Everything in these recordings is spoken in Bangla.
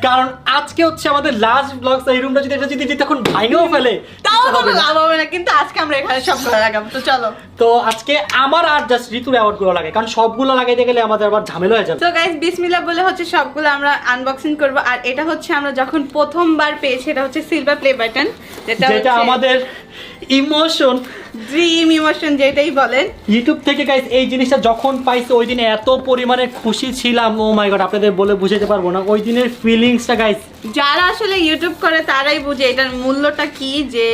কারণ আজকে হচ্ছে আমাদের লাস্ট ব্লগ। এই রুমটা যদি এটা যদি তখন ভাঙেও ফেলে তাও কোনো লাভ হবে না, কিন্তু আজকে আমরা এখানে সবগুলো লাগাবো। তো চলো, তো আজকে আমার আর জাস্ট ঋতুর অ্যাওয়ার্ড গুলো লাগাই, কারণ সবগুলো লাগাইতে গেলে আমাদের আবার ঝামেলা হয়ে যাবে। তো গাইস বিসমিল্লাহ বলে হচ্ছে সবগুলো আমরা আনবক্সিং করব। আর এটা হচ্ছে আমরা যখন প্রথমবার পেয়েছি, এটা হচ্ছে সিলভার প্লে বাটন, যেটা আমাদের ইমোশন, ড্রিম ইমোশন যেটাই বলেন। ইউটিউব থেকে গাইস এই জিনিসটা যখন পাইছি ওই দিনে এত পরিমাণে খুশি ছিলাম, ও মাই গড আপনাদের বলে বুঝাতে পারবো না ওই দিনের ফিলিংসটা গাইস। যারা আসলে ইউটিউব করে তারাই বুঝে এটার মূল্যটা কি, যে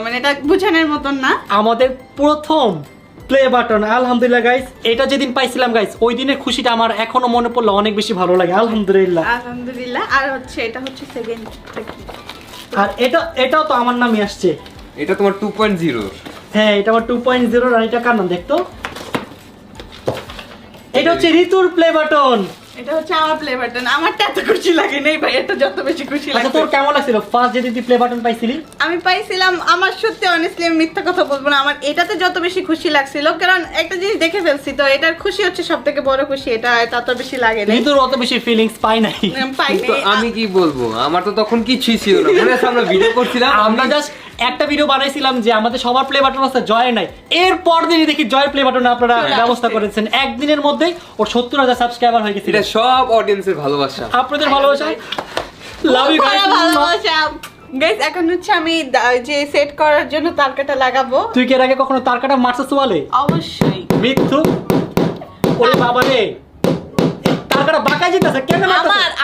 মানে এটা বুঝানোর মতন না। আমাদের প্রথম প্লে বাটন, আলহামদুলিল্লাহ গাইস। এটা যেদিন পাইছিলাম গাইস ওই দিনের খুশিটা আমার এখনো মনে পড়লে অনেক বেশি ভালো লাগে, আলহামদুলিল্লাহ। আলহামদুলিল্লাহ। আর হচ্ছে এটা হচ্ছে সেকেন্ড, আর এটাও তো আমার নামই আসছে। এটা তোমার 2.0। হ্যাঁ এটা আমার 2.0। আর এটা কার নাম দেখতো? এটা হচ্ছে ঋতুর প্লে বাটন। এটা হচ্ছে আমার প্লে বাটন। আমারটা এত খুশি লাগে নাই ভাই, এটা যত বেশি খুশি আচ্ছা লাগে। তোর কেমন লাগছিল ফার্স্ট যেদিন তুই প্লে বাটন পাইছিলি? আমি পাইছিলাম, আমার সত্যি অনেস্টলি আমি মিথ্যা কথা বলবো না, আমার এটাতে যত বেশি খুশি লাগছিল, কারণ একটা জিনিস দেখে ফেলছি, তো এটার খুশি হচ্ছে সবথেকে বড় খুশি। এটা তত বেশি লাগে না, ঋতুর অত বেশি ফিলিংস পাই নাই। পাই তো নাই। আমি কি বলবো, আমার তো তখন কিছুই ছিল না। মনে আছে আমরা ভিডিও করছিলাম, আমরা জাস্ট একটা ভিডিও বানাইছিলাম যে আমাদের সবার প্লে বাটন আছে, জয়ের নাই। এরপর দিনই দেখি জয়ের প্লে বাটন আপনারা ব্যবস্থা করেছেন। একদিনের মধ্যেই ওর 70,000 সাবস্ক্রাইবার হয়ে গেছে। এটা সব অডিয়েন্সের ভালোবাসা, আপনাদের ভালোবাসা, লাভ ইউ গাইস। ভালোবাসা গাইস। এখন হচ্ছে আমি যে সেট করার জন্য তারকাটা লাগাবো। তুই কি এর আগে কখনো তার কাটা মারছিস বলে? অবশ্যই। মৃত্যু ওরে বাবা রে, তার কাটা বাঁকা যেতেছে কেন?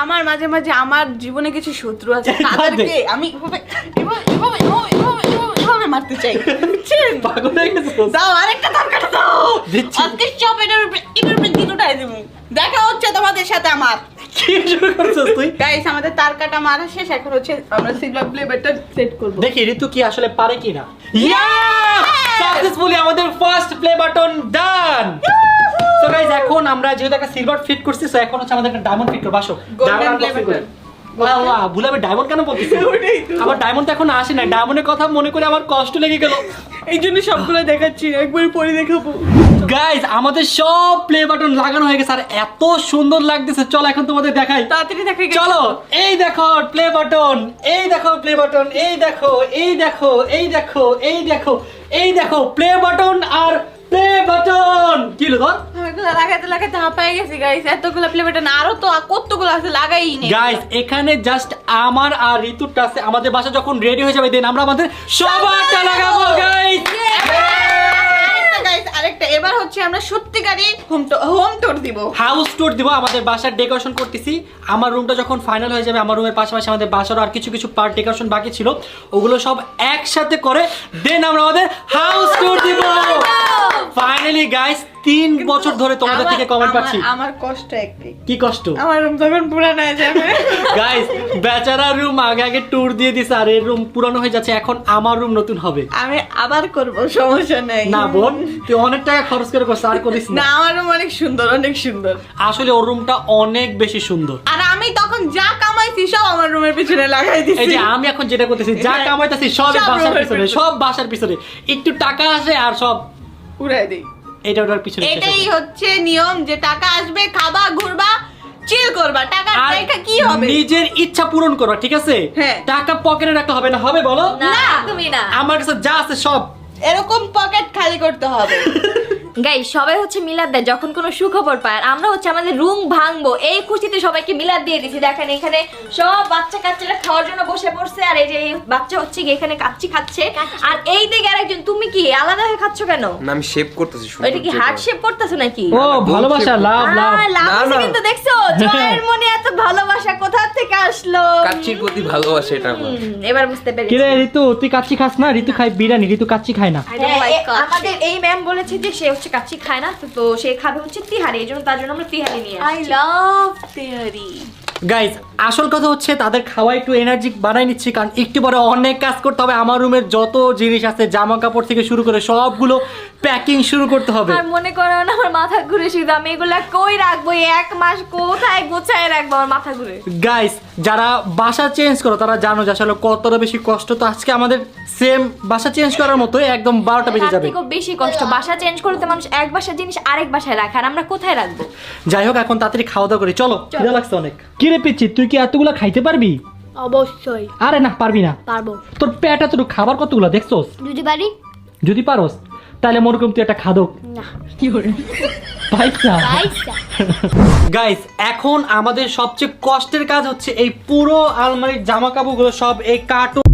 আমার মাঝে মাঝে আমার জীবনে কিছু শত্রু আছে, বাদ দে। তাদেরকে আমি এভাবে মারতে চাই। পাগল হয়ে গেছিস? দাও আরেকটা তারকাটা দাও। দিচ্ছি। আজকে সব এটার উপরে দিন উঠাই দেবো। দেখা হচ্ছে তোমাদের সাথে আমার। কি শুরু করছিস তুই? গাইস আমাদের তারকাটা মারা শেষ, এখন হচ্ছে আমরা সিলভার প্লে বাটন সেট করব। দেখি ঋতু কি আসলে পারে কিনা। সাকসেসফুলি আমাদের ফার্স্ট প্লে বাটন ডান। সো গাইস এখন আমরা যেহেতু একটা সিলভার ফিট করছি, সো এখন হচ্ছে আমাদের একটা ডায়মন্ড ফিট করব। আসো Golden play button। ভুলে আমি ডায়মন্ড কেন বলতেছি? আমার ডায়মন্ড এখন আসে না, ডায়মন্ডের কথা মনে করে আমার কষ্ট লেগে গেল। এই জন্য সবগুলো দেখাচ্ছি, একবার পরে দেখাবো। গাইস আমাদের সব প্লে বাটন লাগানো হয়ে গেছে আর এত সুন্দর লাগতেছে। চলো এখন তোমাদের দেখাই, তাড়াতাড়ি দেখাই। চলো। এই দেখো প্লে বাটন, এই দেখো প্লে বাটন, এই দেখো, এই দেখো, এই দেখো, এই দেখো, এই দেখো প্লে বাটন আর প্লে বাটন। কি হলো তোর? এগুলো লাগাতে লাগাতে হাঁপায় গেছি গাইস। এতগুলো প্লে বাটন, আরো তো কতগুলো আছে লাগাই নেই গাইস এখানে জাস্ট আমার আর ঋতুরটা আছে। আমাদের বাসা যখন রেডি হয়ে যাবে দেন আমরা আমাদের সবারটা লাগাবো গাইস। আরেকটা এবার হচ্ছে আমরা সত্যিকারই হোম টুর দিব, হাউস টুর দিব। আমাদের বাসার ডেকোরেশন করতেছি। আমার রুমটা যখন ফাইনাল হয়ে যাবে, আমার রুমের পাশাপাশি আমাদের বাসারও আর কিছু কিছু পার্ট ডেকোরেশন বাকি ছিল, ওগুলো সব একসাথে করে দেন আমরা আমাদের হাউস টুর দিব। ফাইনালি গাইস 3 বছর ধরে তোমাদের থেকে কমেন্ট পাচ্ছি। আমার কষ্ট একটাই। কি কষ্ট? আমার রুম তখন পুরানো হয়ে যাবে। গাইস বেচারা রুম আগে আগে ট্যুর দিয়ে দিছে আর এর রুম পুরানো হয়ে যাচ্ছে। এখন আমার রুম নতুন হবে। আমি আবার করব, সমস্যা নাই। না বোন, তুই অনেক টাকা খরচ করে করছিস, আর করিস না না। আমার রুম অনেক সুন্দর, অনেক সুন্দর। আসলে ওর রুমটা অনেক বেশি সুন্দর। আর আমি তখন যা কামাইছি সব আমার রুমের পিছনে লাগাই দিছি। এই যে আমি এখন যেটা করতেছি, যা কামাইতেছি সব সব বাসার রুমের পিছনে, পিছনে। সব বাসার পিছনে। একটু টাকা আসে আর সব উড়াই দেই। এটা ওটার পিছনে শেষ এটাই হয়ে যায়। হচ্ছে নিয়ম, যে টাকা আসবে, খাবা, ঘুরবা, চিল করবা। টাকা আর রেখে কি হবে? নিজের ইচ্ছা পূরণ করবা, ঠিক আছে? হ্যাঁ। টাকা পকেটে রাখতে হবে না, হবে বলো? না তুমি না। আমার কাছে যা আছে সব এরকম পকেট খালি করতে হবে। গাইস সবাই হচ্ছে মিলাদ দেয় যখন কোনো সুখবর পায়, আর আমরা হচ্ছে আমাদের রুম ভাঙবো এই খুশিতে সবাইকে মিলাদ দিয়ে দিছি। দেখেন এখানে সব বাচ্চা কাচ্চারা খাওয়ার জন্য বসে পড়ছে, আর এই যে এই বাচ্চা হচ্ছে গিয়ে এখানে কাচ্চি খাচ্ছে, আর এই দিকে আরেকজন। তুমি কি আলাদা হয়ে খাচ্ছ কেন? না আমি শেভ করতেছি। ওইটা কি হার্ট শেপ করতেছো নাকি? ও ভালোবাসা, লাভ লাভ। লাভ না, হচ্ছে না। কিন্তু দেখছো জয়ের মনে এত ভালোবাসা কোথা থেকে আসলো? কাচ্চির প্রতি ভালোবাসা এটা আমার। এবার বুঝতে পেরেছি। কি রে ঋতু, তুই কাচ্চি খাস না? ঋতু খায় বিরিয়ানি, ঋতু কাচ্চি খায় না। আমাদের এই ম্যাম বলেছে যে সে হচ্ছে কাচ্চি খায় না, তো সে খাবে হচ্ছে তিহারি, এই জন্য তার জন্য আমরা তিহারি নিয়ে আই আসছি। লাভ তেহারি। গাইজ আসল কথা হচ্ছে তাদের খাওয়া একটু এনার্জি বানাই নিচ্ছি, কারণ একটু পরে অনেক কাজ করতে হবে। আমার রুমের যত জিনিস আছে, জামা কাপড় থেকে শুরু করে সবগুলো প্যাকিং শুরু করতে হবে। আর মনে করো না আমার মাথা ঘুরে, শুধু আমি এগুলা কই রাখবো? 1 মাস কোথায় গোছায় রাখবো? আমার মাথা ঘুরে। গাইস যারা বাসা চেঞ্জ করো তারা জানো যে আসলে কতটা বেশি কষ্ট। তো আজকে আমাদের সেম বাসা চেঞ্জ করার মতোই একদম 12টা বেজে তার যাবে। থেকেও বেশি কষ্ট বাসা চেঞ্জ করতে, মানুষ এক বাসার জিনিস আরেক বাসায় রাখে, আর আমরা কোথায় রাখবো? যাই হোক এখন তাড়াতাড়ি খাওয়া দাওয়া করি, চলো। খিদে লাগছে অনেক। কি রে পিচ্ছি, তুই কি এতগুলা খাইতে পারবি? অবশ্যই আরে না, পারবি না। পারবো। তোর পেট এতটুকু খাবার কতগুলা দেখছোস? যদি পারি। যদি পারোস তাহলে মরকম তুই একটা খাদক। না। পয়সা। পয়সা। গাইস, এখন আমাদের সবচেয়ে কষ্টের কাজ হচ্ছে এই পুরো আলমারির জামা কাপড়গুলো সব এই কার্টুন